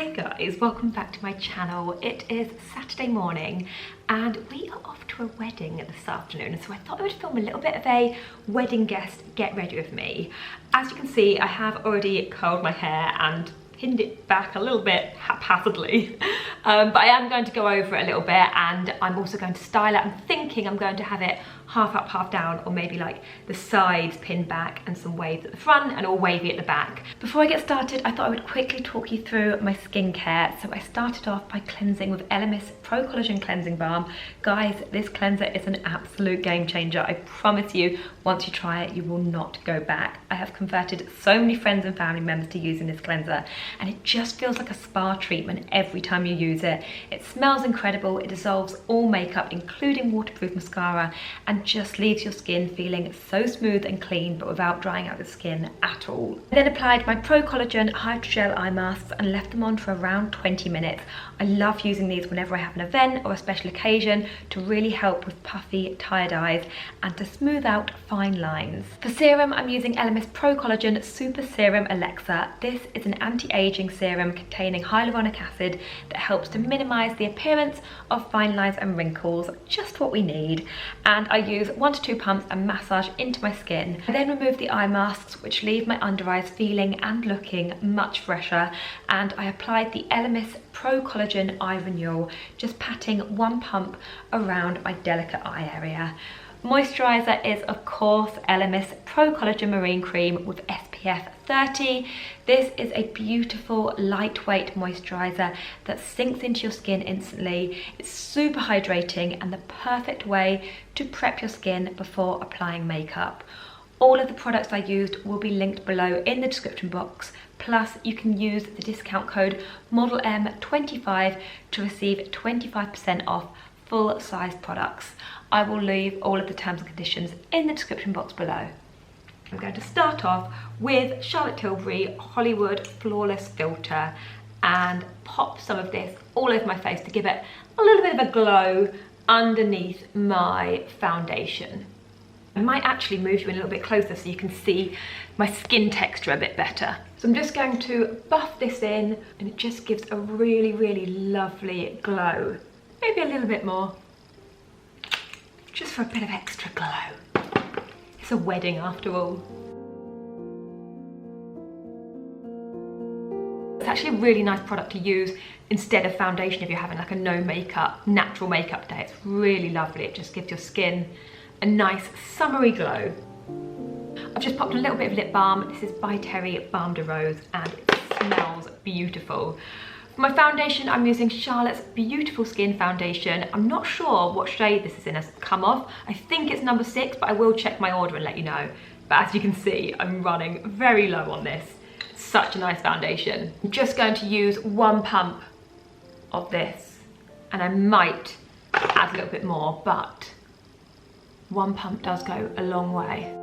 Hey guys, welcome back to my channel. It is Saturday morning and we are off to a wedding this afternoon, so I thought I would film a little bit of a wedding guest get ready with me. As you can see, I have already curled my hair and pinned it back a little bit haphazardly, but I am going to go over it a little bit, and I'm also going to style it. I'm thinking I'm going to have it half up, half down, or maybe like the sides pinned back and some waves at the front and all wavy at the back. Before I get started, I thought I would quickly talk you through my skincare. So I started off by cleansing with Elemis Pro Collagen Cleansing Balm. Guys, this cleanser is an absolute game changer. I promise you, once you try it, you will not go back. I have converted so many friends and family members to using this cleanser, and it just feels like a spa treatment every time you use it. It smells incredible, it dissolves all makeup, including waterproof mascara, and just leaves your skin feeling so smooth and clean, but without drying out the skin at all. I then applied my Pro Collagen Hydrogel eye masks and left them on for around 20 minutes. I love using these whenever I have an event or a special occasion to really help with puffy, tired eyes and to smooth out fine lines. For serum, I'm using Elemis Pro Collagen Super Serum Alexa. This is an anti-aging serum containing hyaluronic acid that helps to minimize the appearance of fine lines and wrinkles, just what we need. And I use 1 to 2 pumps and massage into my skin. I then remove the eye masks, which leave my under eyes feeling and looking much fresher, and I applied the Elemis Pro Collagen Eye Renewal, just patting 1 pump around my delicate eye area. Moisturizer is of course Elemis Pro Collagen Marine Cream with SPF 30. This is a beautiful lightweight moisturizer that sinks into your skin instantly. It's super hydrating and the perfect way to prep your skin before applying makeup. All of the products I used will be linked below in the description box. Plus, you can use the discount code MODELM25 to receive 25% off full-size products. I will leave all of the terms and conditions in the description box below. I'm going to start off with Charlotte Tilbury Hollywood Flawless Filter and pop some of this all over my face to give it a little bit of a glow underneath my foundation. I might actually move you in a little bit closer so you can see my skin texture a bit better. So I'm just going to buff this in, and it just gives a really, really lovely glow. Maybe a little bit more, just for a bit of extra glow. It's a wedding after all. It's actually a really nice product to use instead of foundation if you're having like a no makeup, natural makeup day. It's really lovely. It just gives your skin a nice summery glow. I've just popped a little bit of lip balm. This is by Terry Balm de Rose and it smells beautiful. For my foundation, I'm using Charlotte's Beautiful Skin Foundation. I'm not sure what shade this is in as Come Off. I think it's number 6, but I will check my order and let you know. But as you can see, I'm running very low on this. Such a nice foundation. I'm just going to use 1 pump of this, and I might add a little bit more, but 1 pump does go a long way.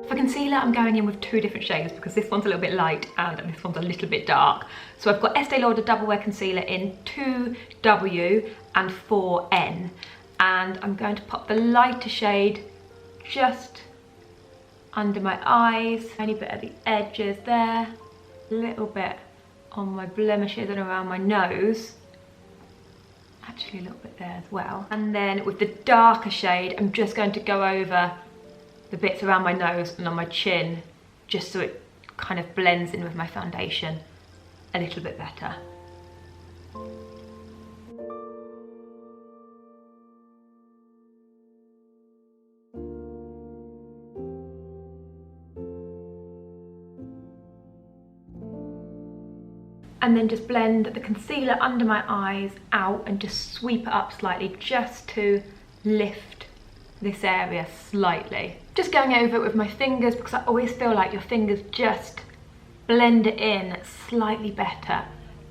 For concealer, I'm going in with 2 different shades because this one's a little bit light and this one's a little bit dark. So I've got Estee Lauder Double Wear Concealer in 2W and 4N. And I'm going to pop the lighter shade just under my eyes, tiny bit at the edges there, a little bit on my blemishes and around my nose, actually a little bit there as well. And then with the darker shade, I'm just going to go over the bits around my nose and on my chin, just so it kind of blends in with my foundation a little bit better. And then just blend the concealer under my eyes out and just sweep it up slightly just to lift this area slightly. Just going over it with my fingers because I always feel like your fingers just blend it in slightly better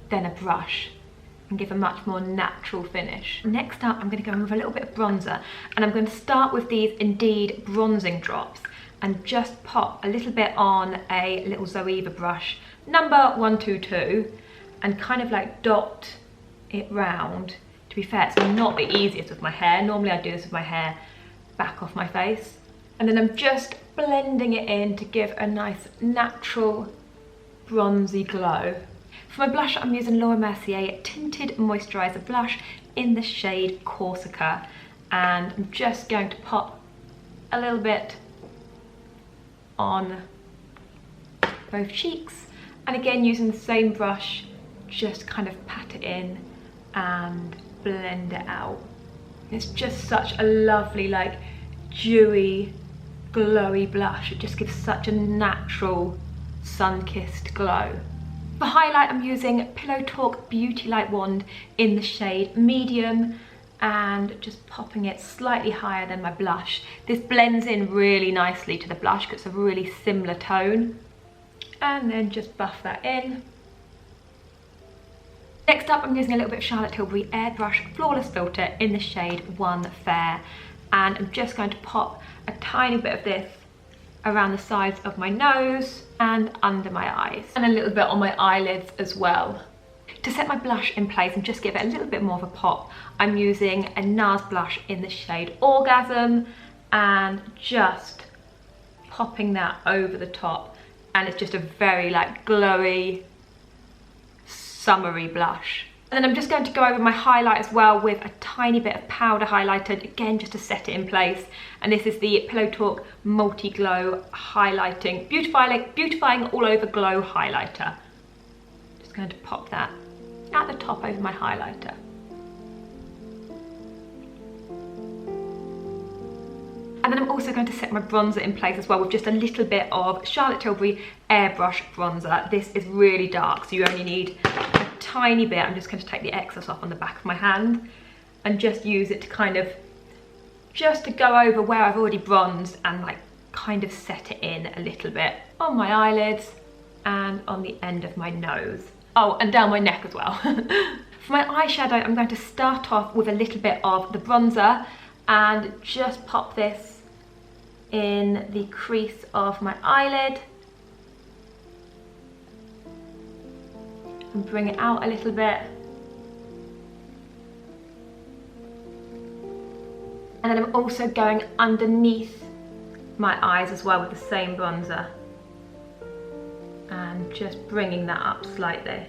than a brush and give a much more natural finish. Next up, I'm going to go in with a little bit of bronzer, and I'm going to start with these Indeed bronzing drops and just pop a little bit on a little Zoeva brush, number 122, and kind of like dot it round. To be fair, it's not the easiest with my hair. Normally I do this with my hair back off my face. And then I'm just blending it in to give a nice natural bronzy glow. For my blush, I'm using Laura Mercier Tinted Moisturizer Blush in the shade Corsica. And I'm just going to pop a little bit on both cheeks. And again, using the same brush, just kind of pat it in and blend it out. It's just such a lovely, like, dewy, glowy blush. It just gives such a natural, sun-kissed glow. For highlight, I'm using Pillow Talk Beauty Light Wand in the shade Medium, and just popping it slightly higher than my blush. This blends in really nicely to the blush because it's a really similar tone. And then just buff that in. Next up, I'm using a little bit of Charlotte Tilbury Airbrush Flawless Filter in the shade One Fair. And I'm just going to pop a tiny bit of this around the sides of my nose and under my eyes. And a little bit on my eyelids as well. To set my blush in place and just give it a little bit more of a pop, I'm using a NARS blush in the shade Orgasm and just popping that over the top. And it's just a very like glowy, summery blush. And then I'm just going to go over my highlight as well with a tiny bit of powder highlighter, again just to set it in place. And this is the Pillow Talk Multi Glow Highlighting, beautifying all over glow highlighter. Just going to pop that at the top over my highlighter. And then I'm also going to set my bronzer in place as well with just a little bit of Charlotte Tilbury Airbrush Bronzer. This is really dark, so you only need a tiny bit. I'm just going to take the excess off on the back of my hand and just use it to kind of, just to go over where I've already bronzed and like kind of set it in a little bit on my eyelids and on the end of my nose. Oh, and down my neck as well. For my eyeshadow, I'm going to start off with a little bit of the bronzer and just pop this in the crease of my eyelid and bring it out a little bit. And then I'm also going underneath my eyes as well with the same bronzer and just bringing that up slightly.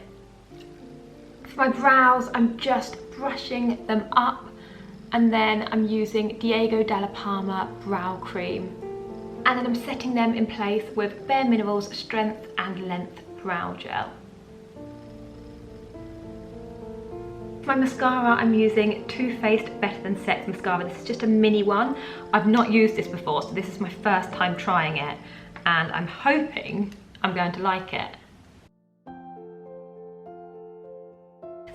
For my brows, I'm just brushing them up, and then I'm using Diego Dalla Palma Brow Cream. And then I'm setting them in place with Bare Minerals Strength and Length Brow Gel. For my mascara, I'm using Too Faced Better Than Sex mascara. This is just a mini one. I've not used this before, so this is my first time trying it, and I'm hoping I'm going to like it. So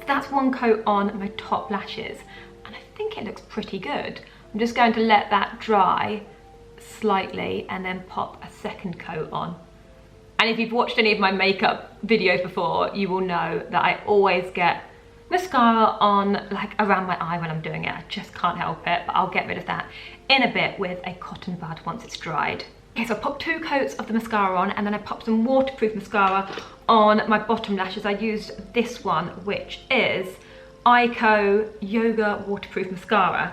that's one coat on my top lashes, and I think it looks pretty good. I'm just going to let that dry slightly and then pop a second coat on. And if you've watched any of my makeup videos before, you will know that I always get mascara on like around my eye when I'm doing it. I just can't help it, but I'll get rid of that in a bit with a cotton bud once it's dried. Okay, so I popped 2 coats of the mascara on, and then I popped some waterproof mascara on my bottom lashes. I used this one, which is Ico Yoga Waterproof Mascara.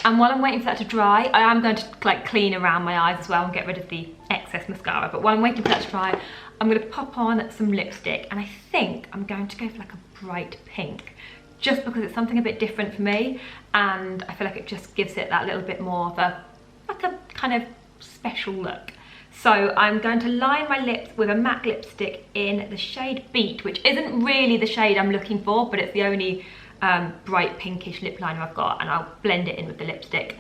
And while I'm waiting for that to dry, I am going to like clean around my eyes as well and get rid of the excess mascara. But while I'm waiting for that to dry, I'm going to pop on some lipstick, and I think I'm going to go for like a bright pink, just because it's something a bit different for me, and I feel like it just gives it that little bit more of a, like a kind of special look. So I'm going to line my lips with a matte lipstick in the shade Beat, which isn't really the shade I'm looking for, but it's the only bright pinkish lip liner I've got, and I'll blend it in with the lipstick.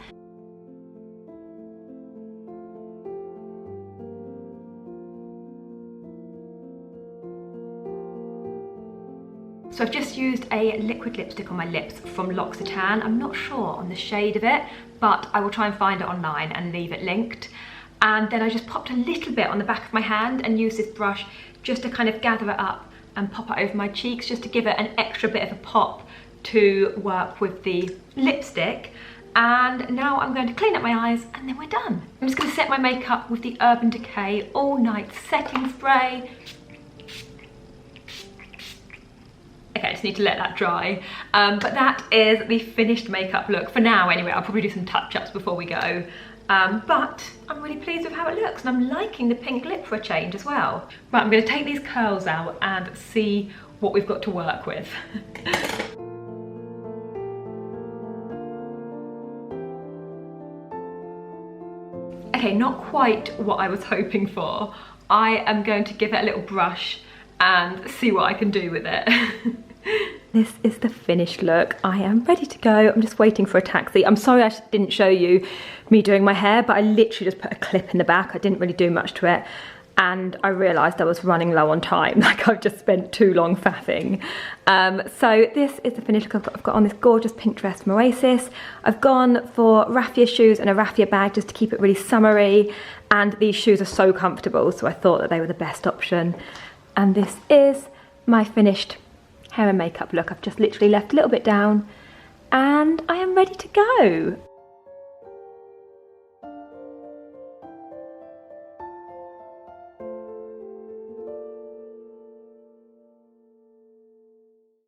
So I've just used a liquid lipstick on my lips from L'Occitane. I'm not sure on the shade of it, but I will try and find it online and leave it linked. And then I just popped a little bit on the back of my hand and used this brush just to kind of gather it up and pop it over my cheeks, just to give it an extra bit of a pop to work with the lipstick. And now I'm going to clean up my eyes and then we're done. I'm just going to set my makeup with the Urban Decay All Night Setting Spray. Okay, I just need to let that dry. But that is the finished makeup look for now anyway. I'll probably do some touch-ups before we go. But I'm really pleased with how it looks, and I'm liking the pink lip for a change as well. Right, I'm going to take these curls out and see what we've got to work with. Okay, not quite what I was hoping for. I am going to give it a little brush and see what I can do with it. This is the finished look. I am ready to go. I'm just waiting for a taxi. I'm sorry I didn't show you me doing my hair, but I literally just put a clip in the back. I didn't really do much to it. And I realised I was running low on time. Like, I've just spent too long faffing. So this is the finished look. I've got on this gorgeous pink dress from Oasis. I've gone for raffia shoes and a raffia bag just to keep it really summery. And these shoes are so comfortable, so I thought that they were the best option. And this is my finished hair and makeup look. I've just literally left a little bit down and I am ready to go.